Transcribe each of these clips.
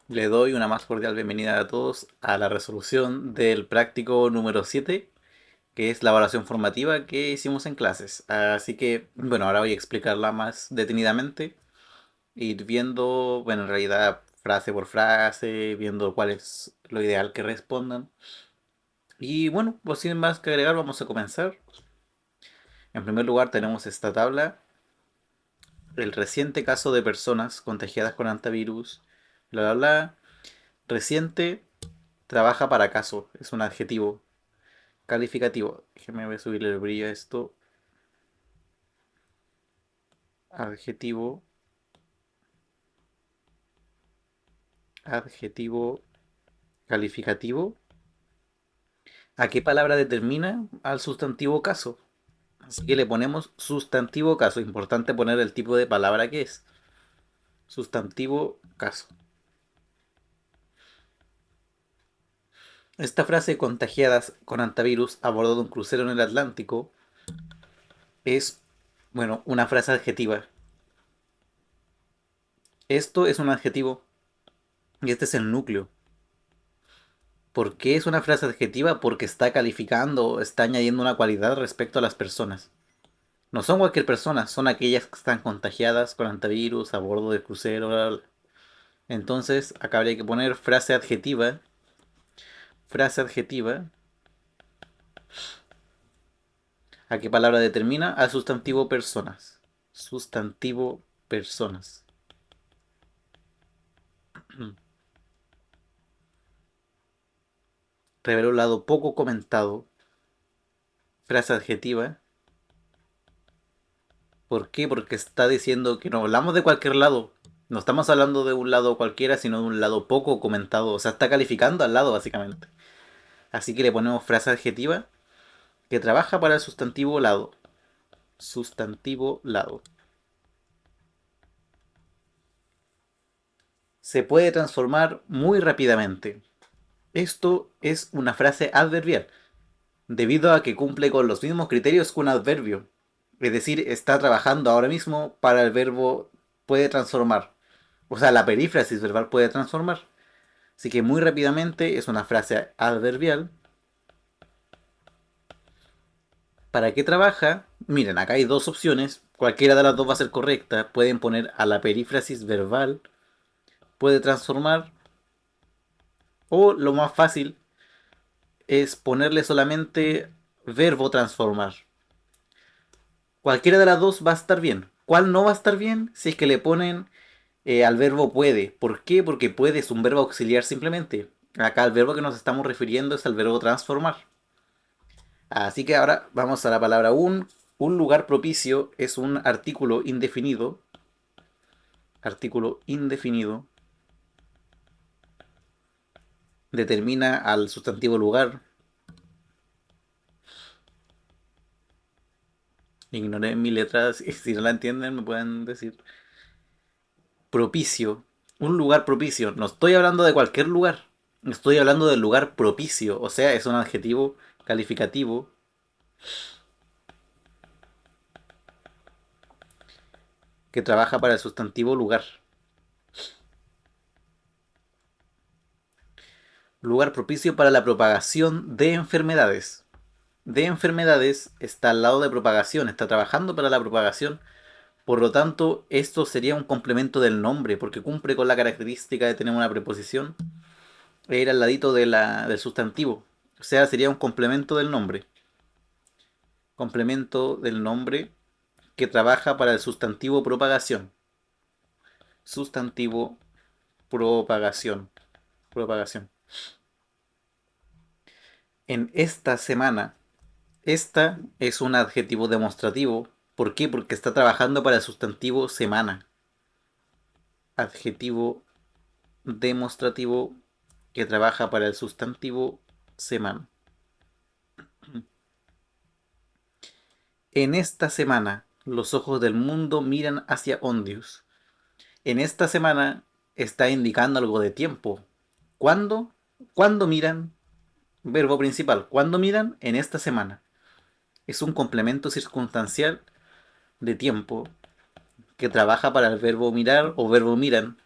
Le doy una más cordial bienvenida a todos a la resolución del práctico número 7, que es la evaluación formativa que hicimos en clases. Así que, bueno, ahora voy a explicarla más detenidamente, ir viendo, bueno, en realidad frase por frase, viendo cuál es lo ideal que respondan. Y bueno, pues sin más que agregar, vamos a comenzar. En primer lugar tenemos esta tabla, el reciente caso de personas contagiadas con antivirus, bla bla bla. Reciente trabaja para caso, es un adjetivo. Calificativo. Déjeme voy a subirle el brillo a esto. Adjetivo. Adjetivo calificativo. ¿A qué palabra determina al sustantivo caso? Así que le ponemos sustantivo caso. Importante poner el tipo de palabra que es. Sustantivo caso. Esta frase contagiadas con antivirus a bordo de un crucero en el Atlántico es, bueno, una frase adjetiva. Esto es un adjetivo y este es el núcleo. ¿Por qué es una frase adjetiva? Porque está calificando, está añadiendo una cualidad respecto a las personas. No son cualquier persona, son aquellas que están contagiadas con antivirus a bordo del crucero. Bla, bla, bla. Entonces, acá habría que poner frase adjetiva. Frase adjetiva. ¿A qué palabra determina? Al sustantivo personas. Sustantivo personas. Revela un lado poco comentado. Frase adjetiva. ¿Por qué? Porque está diciendo que no hablamos de cualquier lado. No estamos hablando de un lado cualquiera, sino de un lado poco comentado. O sea, está calificando al lado, básicamente. Así que le ponemos frase adjetiva que trabaja para el sustantivo lado. Sustantivo lado. Se puede transformar muy rápidamente. Esto es una frase adverbial, debido a que cumple con los mismos criterios que un adverbio. Es decir, está trabajando ahora mismo para el verbo puede transformar. O sea, la perífrasis verbal puede transformar. Así que muy rápidamente es una frase adverbial. ¿Para qué trabaja? Miren, acá hay dos opciones. Cualquiera de las dos va a ser correcta. Pueden poner a la perífrasis verbal puede transformar. O lo más fácil es ponerle solamente verbo transformar. Cualquiera de las dos va a estar bien. ¿Cuál no va a estar bien? Si es que le ponen al verbo puede. ¿Por qué? Porque puede es un verbo auxiliar simplemente. Acá el verbo que nos estamos refiriendo es al verbo transformar. Así que ahora vamos a la palabra un. Un lugar propicio es un artículo indefinido. Artículo indefinido. Determina al sustantivo lugar. Ignoré mi letra. Si no la entienden, me pueden decir. Propicio. Un lugar propicio. No estoy hablando de cualquier lugar. Estoy hablando del lugar propicio. O sea, es un adjetivo calificativo que trabaja para el sustantivo lugar. Lugar propicio para la propagación de enfermedades. De enfermedades está al lado de propagación. Está trabajando para la propagación. Por lo tanto, esto sería un complemento del nombre, porque cumple con la característica de tener una preposición e ir al ladito del sustantivo. O sea, sería un complemento del nombre. Complemento del nombre que trabaja para el sustantivo propagación. Sustantivo propagación. Propagación. En esta semana, esta es un adjetivo demostrativo. ¿Por qué? Porque está trabajando para el sustantivo semana. Adjetivo demostrativo que trabaja para el sustantivo semana. En esta semana, los ojos del mundo miran hacia Ondius. En esta semana está indicando algo de tiempo. ¿Cuándo? ¿Cuándo miran? Verbo principal. ¿Cuándo miran? En esta semana. Es un complemento circunstancial de tiempo que trabaja para el verbo mirar o verbo miran.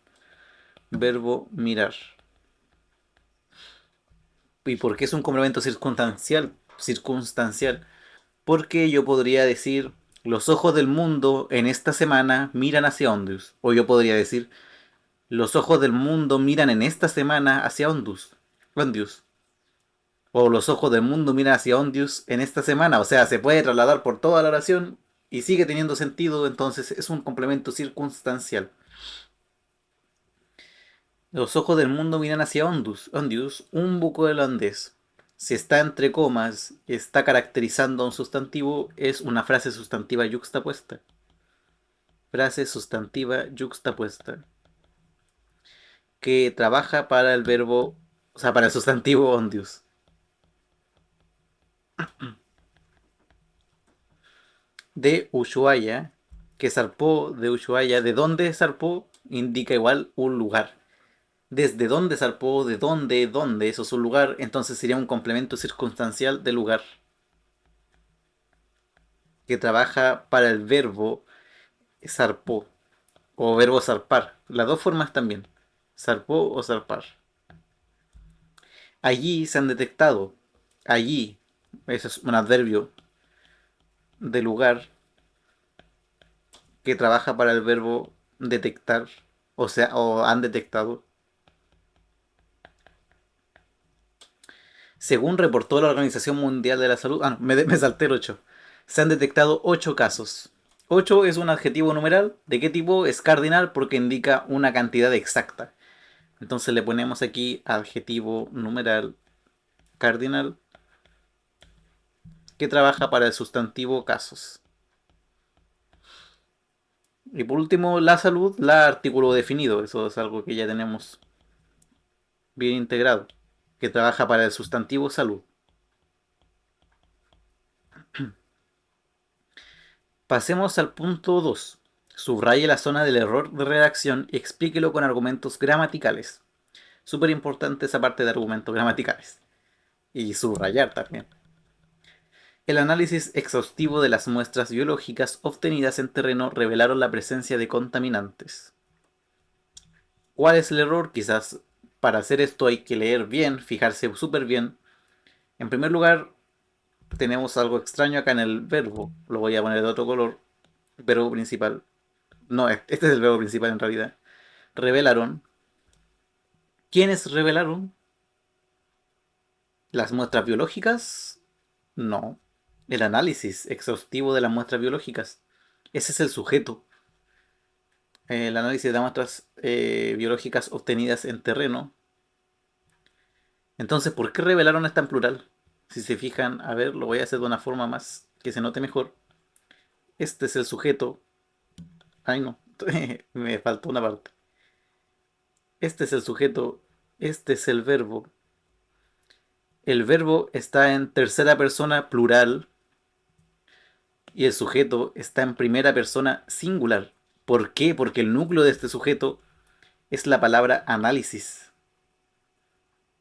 verbo mirar. ¿Y por qué es un complemento circunstancial? Circunstancial. Porque yo podría decir, los ojos del mundo en esta semana miran hacia Ondus. O yo podría decir, los ojos del mundo miran en esta semana hacia Ondus. Ondius. O los ojos del mundo miran hacia Ondius en esta semana. O sea, se puede trasladar por toda la oración y sigue teniendo sentido, entonces es un complemento circunstancial. Los ojos del mundo miran hacia Ondus, Ondius, un buco holandés. Si está entre comas y está caracterizando a un sustantivo, es una frase sustantiva yuxtapuesta. Frase sustantiva yuxtapuesta. Que trabaja para el verbo, o sea, para el sustantivo Ondius. De Ushuaia, que zarpó de Ushuaia. ¿De dónde zarpó? Indica igual un lugar. Desde dónde zarpó, de dónde, eso es un lugar, entonces sería un complemento circunstancial de lugar. Que trabaja para el verbo zarpó o verbo zarpar. Las dos formas también. Zarpó o zarpar. Allí se han detectado. Allí, eso es un adverbio de lugar que trabaja para el verbo detectar. O sea, o han detectado. Según reportó la Organización Mundial de la Salud, no, me salté el 8. Se han detectado 8 casos. 8 es un adjetivo numeral. ¿De qué tipo? Es cardinal porque indica una cantidad exacta. Entonces le ponemos aquí adjetivo numeral cardinal que trabaja para el sustantivo casos. Y por último, la salud, la artículo definido. Eso es algo que ya tenemos bien integrado. Que trabaja para el sustantivo salud. Pasemos al punto 2. Subraye la zona del error de redacción y explíquelo con argumentos gramaticales. Súper importante esa parte de argumentos gramaticales. Y subrayar también. El análisis exhaustivo de las muestras biológicas obtenidas en terreno revelaron la presencia de contaminantes. ¿Cuál es el error? Quizás para hacer esto hay que leer bien, fijarse súper bien. En primer lugar, tenemos algo extraño acá en el verbo. Lo voy a poner de otro color. Verbo principal. No, este es el verbo principal en realidad. Revelaron. ¿Quiénes revelaron? ¿Las muestras biológicas? No. El análisis exhaustivo de las muestras biológicas. Ese es el sujeto. El análisis de las muestras biológicas obtenidas en terreno. Entonces, ¿por qué revelaron está en plural? Si se fijan, a ver, lo voy a hacer de una forma más que se note mejor. Este es el sujeto. Ay, no, me faltó una parte. Este es el sujeto. Este es el verbo. El verbo está en tercera persona plural y el sujeto está en primera persona singular. ¿Por qué? Porque el núcleo de este sujeto es la palabra análisis.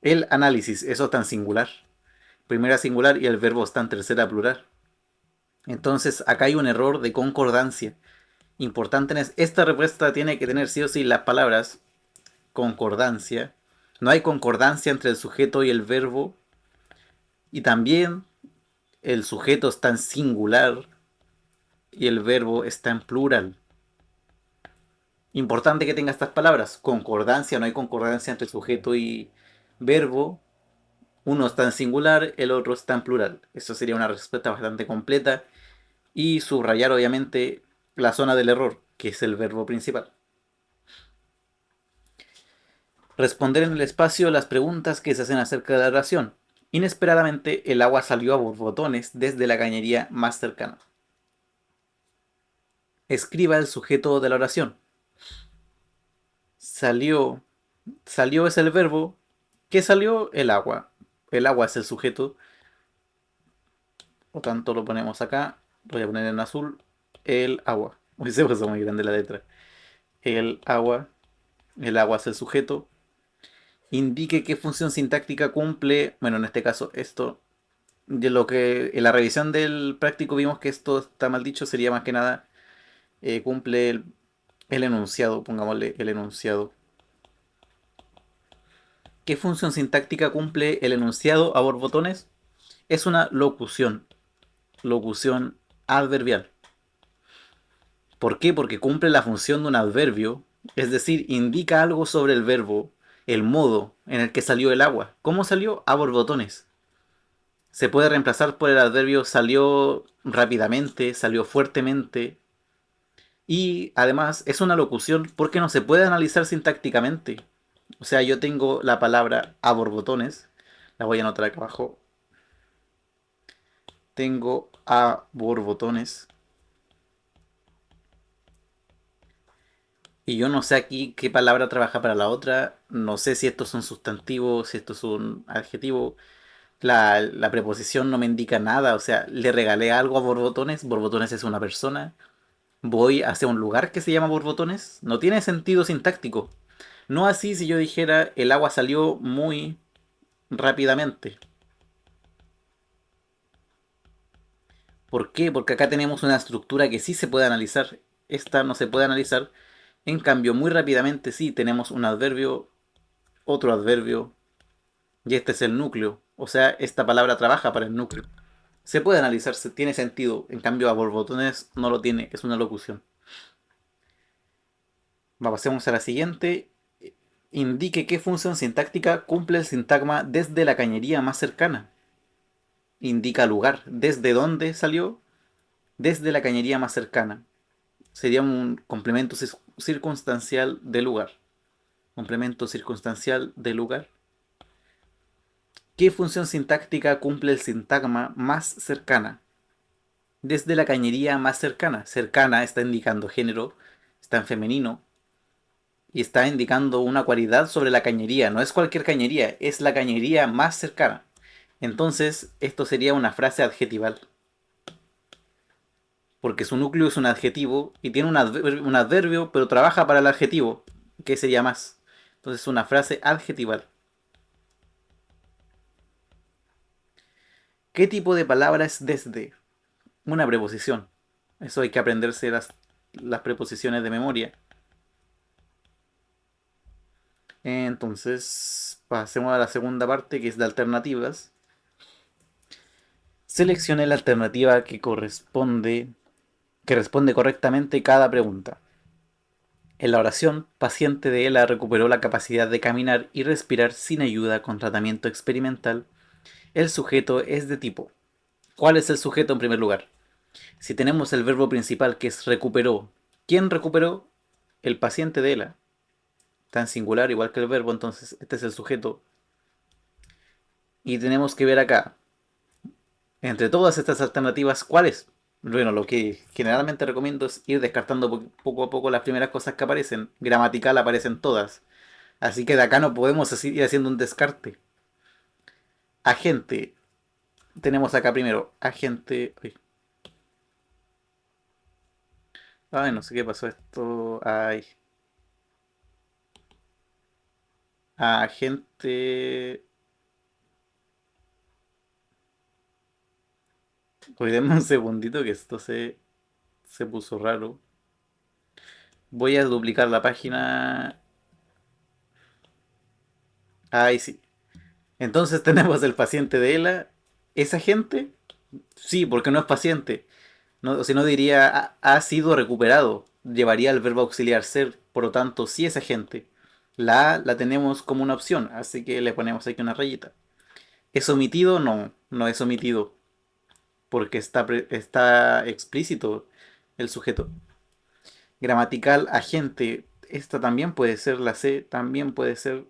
El análisis, eso está en singular. Primera singular y el verbo está en tercera plural. Entonces acá hay un error de concordancia. Importante en esta respuesta tiene que tener sí o sí las palabras concordancia. No hay concordancia entre el sujeto y el verbo. Y también el sujeto está en singular y el verbo está en plural. Importante que tenga estas palabras. Concordancia, no hay concordancia entre sujeto y verbo. Uno está en singular, el otro está en plural. Eso sería una respuesta bastante completa. Y subrayar obviamente la zona del error, que es el verbo principal. Responder en el espacio las preguntas que se hacen acerca de la oración. Inesperadamente, el agua salió a borbotones desde la cañería más cercana. Escriba el sujeto de la oración. Salió. Salió es el verbo. ¿Qué salió? El agua. El agua es el sujeto. Por tanto, lo ponemos acá. Voy a poner en azul. El agua. Uy, se puso muy grande la letra. El agua. El agua es el sujeto. Indique qué función sintáctica cumple. Bueno, en este caso, esto. De lo que en la revisión del práctico vimos que esto está mal dicho, sería más que nada cumple el enunciado, pongámosle el enunciado. ¿Qué función sintáctica cumple el enunciado a borbotones? Es una locución, locución adverbial. ¿Por qué? Porque cumple la función de un adverbio, es decir, indica algo sobre el verbo, el modo en el que salió el agua. ¿Cómo salió? A borbotones. Se puede reemplazar por el adverbio salió rápidamente, salió fuertemente. Y además es una locución porque no se puede analizar sintácticamente. O sea, yo tengo la palabra a borbotones, la voy a anotar acá abajo. Tengo a borbotones. Y yo no sé aquí qué palabra trabaja para la otra. No sé si esto es un sustantivo, si esto es un adjetivo. La preposición no me indica nada. O sea, le regalé algo a borbotones. Borbotones es una persona. Voy hacia un lugar que se llama borbotones. No tiene sentido sintáctico. No así si yo dijera el agua salió muy rápidamente. ¿Por qué? Porque acá tenemos una estructura que sí se puede analizar. Esta no se puede analizar. En cambio, muy rápidamente sí tenemos un adverbio, otro adverbio, y este es el núcleo. O sea, esta palabra trabaja para el núcleo. Se puede analizar, tiene sentido. En cambio, a borbotones no lo tiene, es una locución. Pasemos a la siguiente. Indique qué función sintáctica cumple el sintagma desde la cañería más cercana. Indica lugar, desde dónde salió, desde la cañería más cercana. Sería un complemento circunstancial de lugar. Complemento circunstancial de lugar. ¿Qué función sintáctica cumple el sintagma más cercana? Desde la cañería más cercana. Cercana está indicando género, está en femenino y está indicando una cualidad sobre la cañería. No es cualquier cañería, es la cañería más cercana. Entonces, esto sería una frase adjetival. Porque su núcleo es un adjetivo y tiene un adverbio, pero trabaja para el adjetivo, que sería más. Entonces, una frase adjetival. ¿Qué tipo de palabra es desde? Una preposición. Eso hay que aprenderse las preposiciones de memoria. Entonces, pasemos a la segunda parte que es de alternativas. Seleccione la alternativa que responde correctamente cada pregunta. En la oración, paciente de ELA recuperó la capacidad de caminar y respirar sin ayuda con tratamiento experimental. El sujeto es de tipo. ¿Cuál es el sujeto en primer lugar? Si tenemos el verbo principal que es recuperó, ¿quién recuperó? El paciente de ELA. Está en singular igual que el verbo, entonces este es el sujeto. Y tenemos que ver acá, entre todas estas alternativas, ¿cuál es? Bueno, lo que generalmente recomiendo es ir descartando poco a poco las primeras cosas que aparecen. Gramatical aparecen todas. Así que de acá no podemos ir haciendo un descarte. Agente. Tenemos acá primero agente. Ay, no sé qué pasó esto. Ay. Agente. Oye, denme un segundito que esto se puso raro. Voy a duplicar la página. Ay, sí. Entonces tenemos el paciente de ELA. ¿Es agente? Sí, porque no es paciente. No, si no diría ha sido recuperado. Llevaría el verbo auxiliar ser. Por lo tanto, sí es agente. La A la tenemos como una opción, así que le ponemos aquí una rayita. ¿Es omitido? No, no es omitido. Porque está explícito el sujeto. Gramatical, agente. Esta también puede ser, la C también puede ser.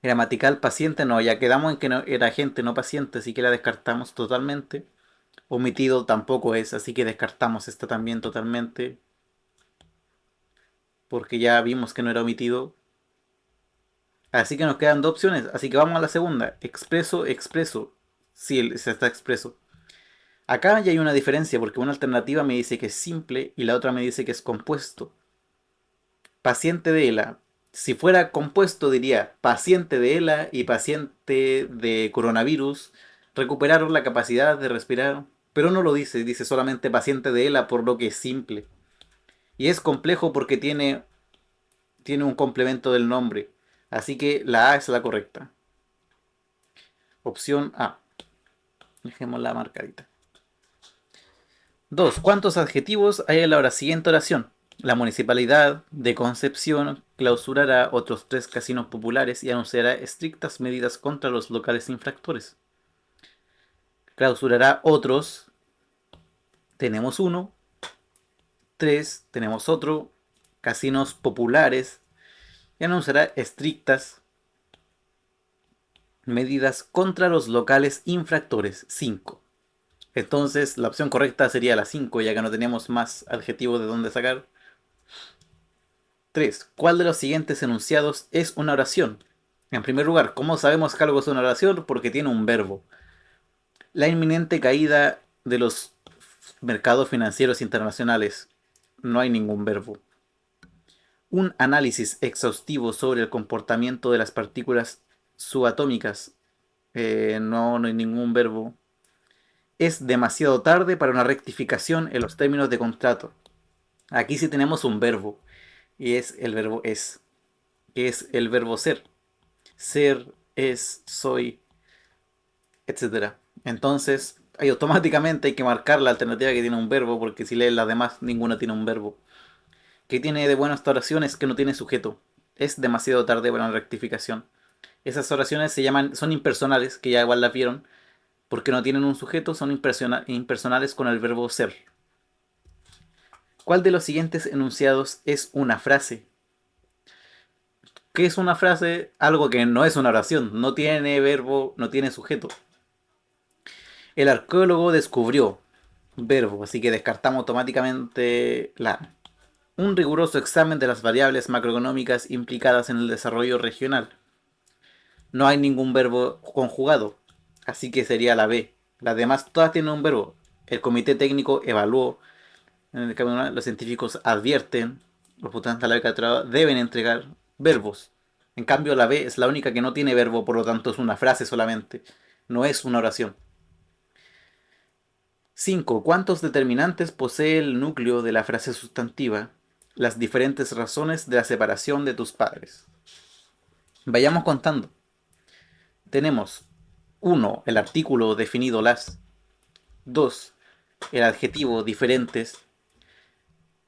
Gramatical, paciente, no, ya quedamos en que no, era agente, no paciente, así que la descartamos totalmente. Omitido tampoco es, así que descartamos esta también totalmente. Porque ya vimos que no era omitido. Así que nos quedan dos opciones. Así que vamos a la segunda. Expreso, expreso. Sí, se está expreso. Acá ya hay una diferencia porque una alternativa me dice que es simple y la otra me dice que es compuesto. Paciente de ELA. Si fuera compuesto diría paciente de ELA y paciente de coronavirus recuperaron la capacidad de respirar. Pero no lo dice, dice solamente paciente de ELA por lo que es simple. Y es complejo porque tiene un complemento del nombre. Así que la A es la correcta. Opción A. Dejémosla marcadita. 2. ¿Cuántos adjetivos hay en la siguiente oración? La municipalidad de Concepción clausurará otros 3 casinos populares y anunciará estrictas medidas contra los locales infractores. Clausurará otros. Tenemos uno. 3. Tenemos otro. Casinos populares. Y anunciará estrictas medidas contra los locales infractores. 5. Entonces la opción correcta sería la 5, ya que no tenemos más adjetivos de dónde sacar. 3. ¿Cuál de los siguientes enunciados es una oración? En primer lugar, ¿cómo sabemos que algo es una oración? Porque tiene un verbo. La inminente caída de los mercados financieros internacionales. No hay ningún verbo. Un análisis exhaustivo sobre el comportamiento de las partículas subatómicas. No hay ningún verbo. Es demasiado tarde para una rectificación en los términos de contrato. Aquí sí tenemos un verbo. Y es el verbo es. Que es el verbo ser. Ser, es, soy, etcétera. Entonces, ahí automáticamente hay que marcar la alternativa que tiene un verbo, porque si lees las demás, ninguna tiene un verbo. ¿Qué tiene de bueno esta oración? Es que no tiene sujeto. Es demasiado tarde para una rectificación. Esas oraciones se llaman, son impersonales, que ya igual las vieron, porque no tienen un sujeto, son impersonales con el verbo ser. ¿Cuál de los siguientes enunciados es una frase? ¿Qué es una frase? Algo que no es una oración, no tiene verbo, no tiene sujeto. El arqueólogo descubrió verbo, así que descartamos automáticamente la. Un riguroso examen de las variables macroeconómicas implicadas en el desarrollo regional. No hay ningún verbo conjugado, así que sería la B. Las demás todas tienen un verbo. El comité técnico evaluó, en el cambio los científicos advierten, los votantes de la beca de trabajo deben entregar verbos. En cambio la B es la única que no tiene verbo, por lo tanto es una frase solamente, no es una oración. 5. ¿Cuántos determinantes posee el núcleo de la frase sustantiva? Las diferentes razones de la separación de tus padres. Vayamos contando. Tenemos 1. El artículo definido las. 2. El adjetivo diferentes.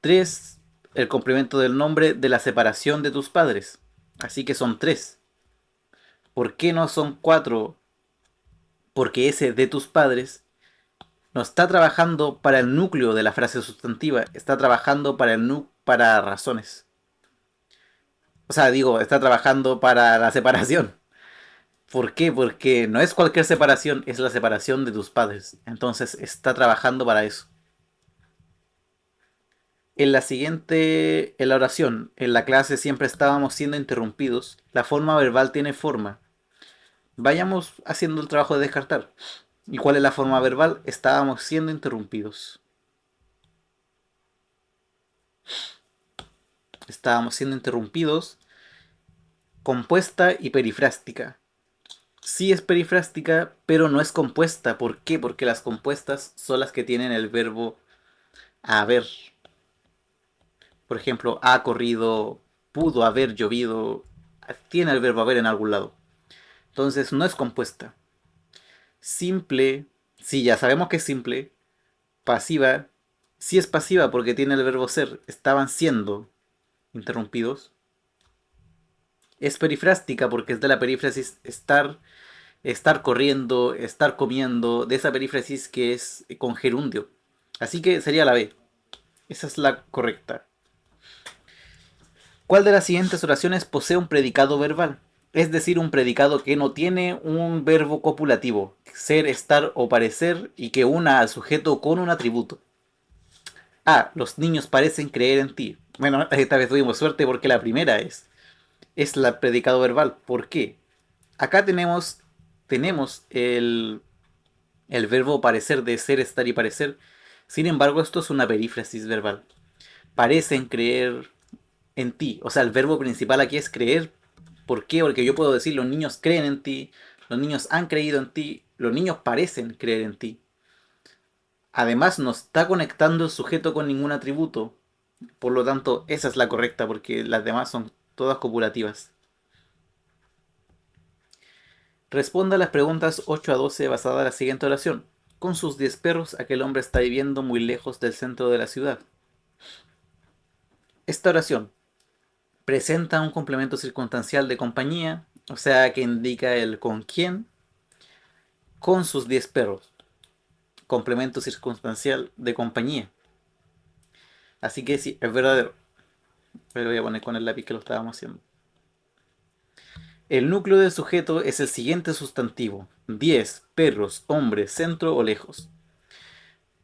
3. El complemento del nombre de la separación de tus padres. Así que son 3. ¿Por qué no son 4? Porque ese de tus padres no está trabajando para el núcleo de la frase sustantiva, está trabajando para razones. O sea, digo, está trabajando para la separación. ¿Por qué? Porque no es cualquier separación, es la separación de tus padres. Entonces está trabajando para eso. En la siguiente, en la oración, en la clase siempre estábamos siendo interrumpidos. La forma verbal tiene forma. Vayamos haciendo el trabajo de descartar. ¿Y cuál es la forma verbal? Estábamos siendo interrumpidos. Estábamos siendo interrumpidos. Compuesta y perifrástica. Sí es perifrástica, pero no es compuesta. ¿Por qué? Porque las compuestas son las que tienen el verbo haber. Por ejemplo, ha corrido, pudo haber llovido. Tiene el verbo haber en algún lado. Entonces no es compuesta. Simple, sí, ya sabemos que es simple. Pasiva, sí es pasiva porque tiene el verbo ser. Estaban siendo interrumpidos. Es perifrástica porque es de la perífrasis estar corriendo, estar comiendo, de esa perífrasis que es con gerundio. Así que sería la B. Esa es la correcta. ¿Cuál de las siguientes oraciones posee un predicado verbal? Es decir, un predicado que no tiene un verbo copulativo, ser, estar o parecer, y que una al sujeto con un atributo. A. Los niños parecen creer en ti. Bueno, esta vez tuvimos suerte porque la primera es la predicado verbal. ¿Por qué? Acá tenemos el verbo parecer de ser, estar y parecer. Sin embargo, esto es una perífrasis verbal. Parecen creer en ti. O sea, el verbo principal aquí es creer. ¿Por qué? Porque yo puedo decir los niños creen en ti, los niños han creído en ti, los niños parecen creer en ti. Además, no está conectando el sujeto con ningún atributo. Por lo tanto, esa es la correcta porque las demás son todas copulativas. Responda a las preguntas 8 a 12 basada en la siguiente oración. Con sus 10 perros, aquel hombre está viviendo muy lejos del centro de la ciudad. Esta oración presenta un complemento circunstancial de compañía, o sea que indica el con quién, con sus 10 perros. Complemento circunstancial de compañía. Así que sí, es verdadero. Pero voy a poner con el lápiz que lo estábamos haciendo. El núcleo del sujeto es el siguiente sustantivo: 10 perros, hombre, centro o lejos.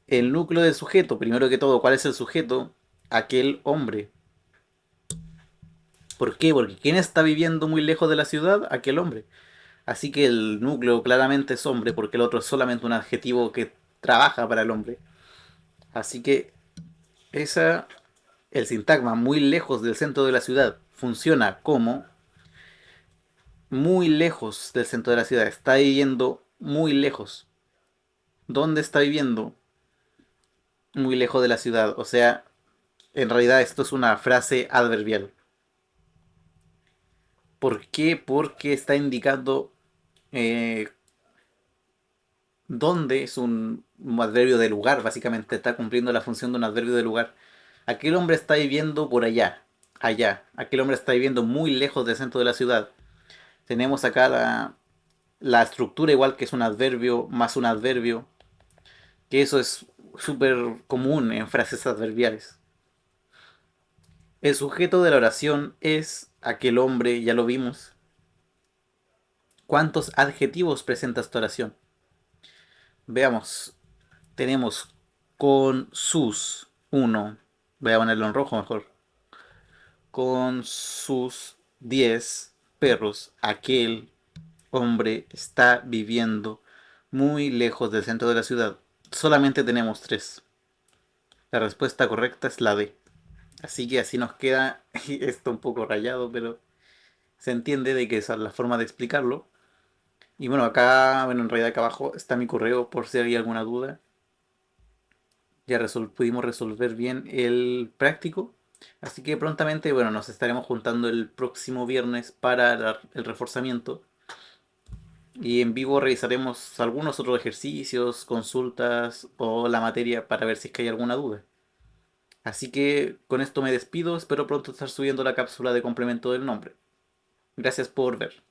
El núcleo del sujeto, primero que todo, ¿cuál es el sujeto? Aquel hombre. ¿Por qué? Porque ¿quién está viviendo muy lejos de la ciudad? Aquel hombre. Así que el núcleo claramente es hombre, porque el otro es solamente un adjetivo que trabaja para el hombre. Así que esa, el sintagma muy lejos del centro de la ciudad funciona como muy lejos del centro de la ciudad. Está viviendo muy lejos. ¿Dónde está viviendo? Muy lejos de la ciudad. O sea, en realidad esto es una frase adverbial. ¿Por qué? Porque está indicando eh, dónde es un adverbio de lugar, básicamente. Está cumpliendo la función de un adverbio de lugar. Aquel hombre está viviendo por allá, allá. Aquel hombre está viviendo muy lejos del centro de la ciudad. Tenemos acá la estructura igual que es un adverbio más un adverbio, que eso es súper común en frases adverbiales. El sujeto de la oración es aquel hombre, ya lo vimos. ¿Cuántos adjetivos presenta esta oración? Veamos. Tenemos con sus uno. Voy a ponerlo en rojo mejor. Con sus 10 perros, aquel hombre está viviendo muy lejos del centro de la ciudad. Solamente tenemos 3. La respuesta correcta es la D. Así que así nos queda esto un poco rayado, pero se entiende de que esa es la forma de explicarlo. Y bueno, acá, bueno, en realidad acá abajo está mi correo por si hay alguna duda. Ya pudimos resolver bien el práctico. Así que prontamente, bueno, nos estaremos juntando el próximo viernes para el reforzamiento. Y en vivo revisaremos algunos otros ejercicios, consultas o la materia para ver si es que hay alguna duda. Así que con esto me despido, espero pronto estar subiendo la cápsula de complemento del nombre. Gracias por ver.